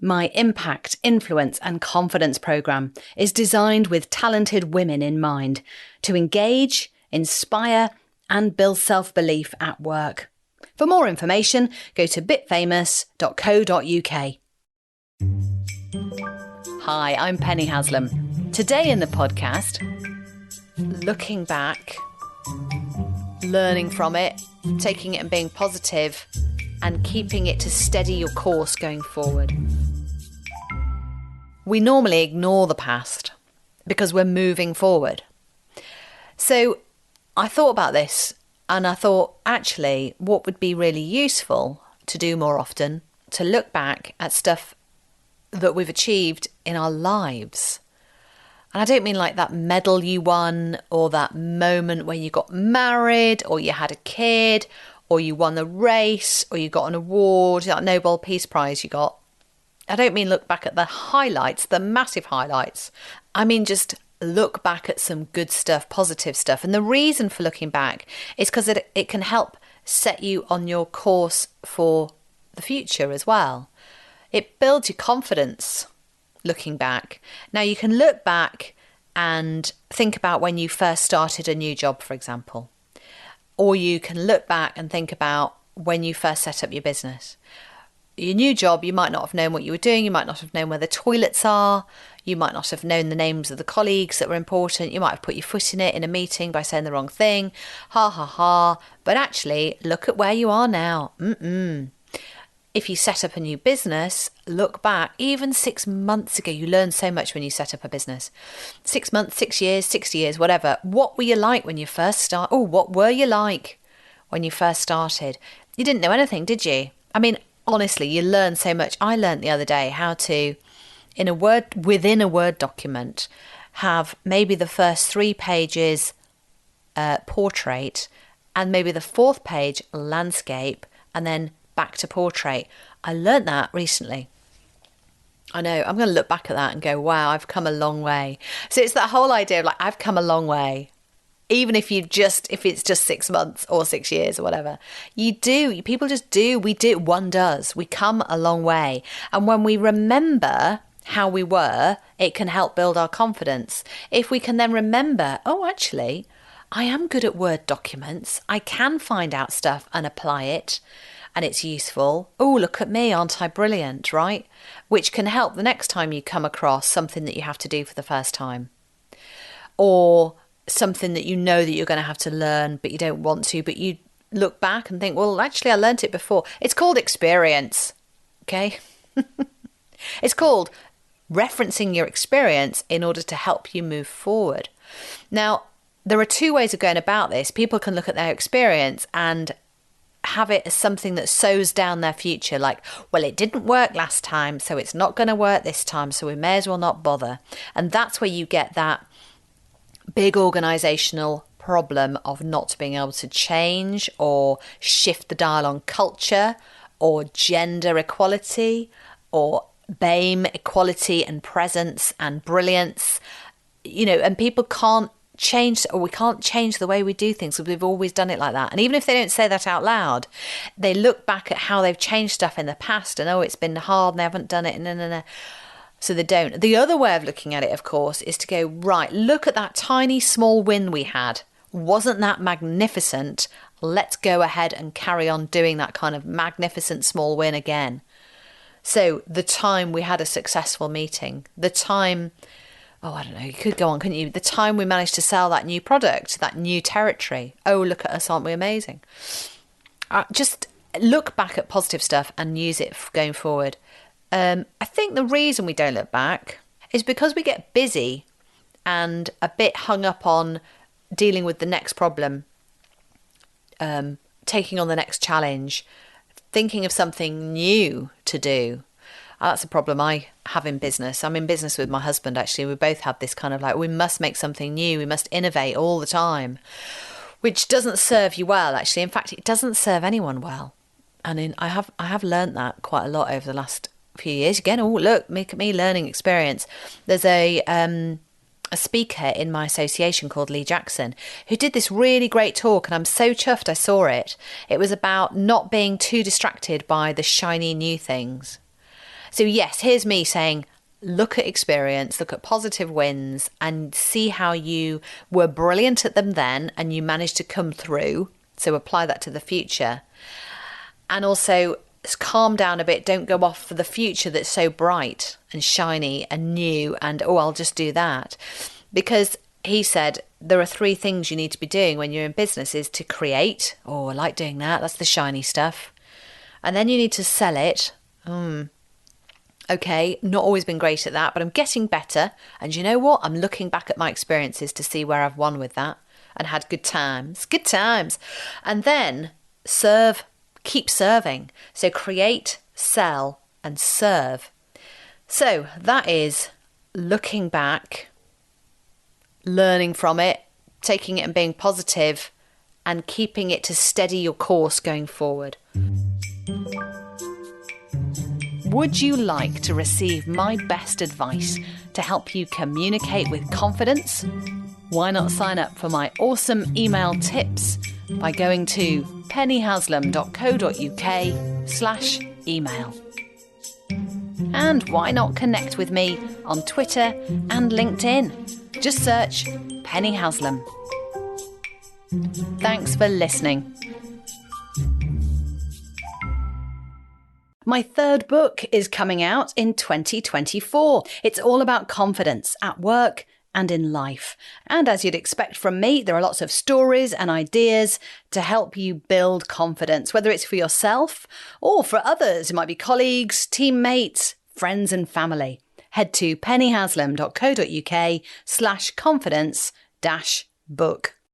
My Impact, Influence and Confidence programme is designed with talented women in mind to engage, inspire and build self-belief at work. For more information, go to bitfamous.co.uk. Hi, I'm Penny Haslam. Today in the podcast, looking back, learning from it, taking it and being positive, and keeping it to steady your course going forward. We normally ignore the past because we're moving forward. So I thought about this and I thought, actually, what would be really useful to do more often, to look back at stuff that we've achieved in our lives. And I don't mean like that medal you won or that moment where you got married or you had a kid or you won a race or you got an award, that Nobel Peace Prize you got. I don't mean look back at the highlights, the massive highlights. I mean just look back at some good stuff, positive stuff. And the reason for looking back is because it can help set you on your course for the future as well. It builds your confidence looking back. Now you can look back and think about when you first started a new job, for example. Or you can look back and think about when you first set up your business. Your new job, you might not have known what you were doing. You might not have known where the toilets are. You might not have known the names of the colleagues that were important. You might have put your foot in it in a meeting by saying the wrong thing. Ha, ha, ha. But actually, look at where you are now. If you set up a new business, look back, even 6 months ago, you learn so much when you set up a business. 6 months, 6 years, 60 years, whatever. What were you like when you first started? Oh, what were you like when you first started? You didn't know anything, did you? I mean, honestly, you learn so much. I learned the other day how to, within a Word document, have maybe the first 3 pages portrait and maybe the 4th page landscape and then back to portrait. I learnt that recently. I know, I'm going to look back at that and go, wow, I've come a long way. So it's that whole idea of like, I've come a long way. Even if it's just 6 months or 6 years or whatever, people just do, one does. We come a long way. And when we remember how we were, it can help build our confidence. If we can then remember, oh, actually, I am good at Word documents. I can find out stuff and apply it. And it's useful. Oh, look at me, aren't I brilliant, right? Which can help the next time you come across something that you have to do for the first time. Or something that you know that you're going to have to learn, but you don't want to, but you look back and think, well, actually, I learnt it before. It's called experience, okay? It's called referencing your experience in order to help you move forward. Now, there are 2 ways of going about this. People can look at their experience and have it as something that sows down their future, like, well, it didn't work last time, so it's not going to work this time, so we may as well not bother. And that's where you get that big organisational problem of not being able to change or shift the dial on culture or gender equality or BAME equality and presence and brilliance, and people can't change, or we can't change the way we do things because we've always done it like that. And even if they don't say that out loud, they look back at how they've changed stuff in the past and, oh, it's been hard and they haven't done it. No. So they don't. The other way of looking at it, of course, is to go, right, look at that tiny small win we had. Wasn't that magnificent? Let's go ahead and carry on doing that kind of magnificent small win again. So the time we had a successful meeting, the time, I don't know, you could go on, couldn't you? The time we managed to sell that new product, that new territory. Oh, look at us, aren't we amazing? Just look back at positive stuff and use it going forward. I think the reason we don't look back is because we get busy and a bit hung up on dealing with the next problem, taking on the next challenge, thinking of something new to do. That's a problem I have in business. I'm in business with my husband, actually. We both have this kind of like, we must make something new. We must innovate all the time, which doesn't serve you well, actually. In fact, it doesn't serve anyone well. And I have learnt that quite a lot over the last few years. Again, oh, look at me, learning experience. There's a speaker in my association called Lee Jackson who did this really great talk, and I'm so chuffed I saw it. It was about not being too distracted by the shiny new things. So yes, here's me saying, look at experience, look at positive wins, and see how you were brilliant at them then and you managed to come through. So apply that to the future. And also calm down a bit. Don't go off for the future that's so bright and shiny and new and, oh, I'll just do that. Because he said there are 3 things you need to be doing when you're in business is to create. Oh, I like doing that. That's the shiny stuff. And then you need to sell it. Okay, not always been great at that, but I'm getting better. And you know what? I'm looking back at my experiences to see where I've won with that and had good times. Good times. And then serve, keep serving. So create, sell, and serve. So that is looking back, learning from it, taking it and being positive, and keeping it to steady your course going forward. Would you like to receive my best advice to help you communicate with confidence? Why not sign up for my awesome email tips by going to pennyhaslam.co.uk/email. And why not connect with me on Twitter and LinkedIn? Just search Penny Haslam. Thanks for listening. My 3rd book is coming out in 2024. It's all about confidence at work and in life. And as you'd expect from me, there are lots of stories and ideas to help you build confidence, whether it's for yourself or for others. It might be colleagues, teammates, friends and family. Head to pennyhaslam.co.uk/confidence-book.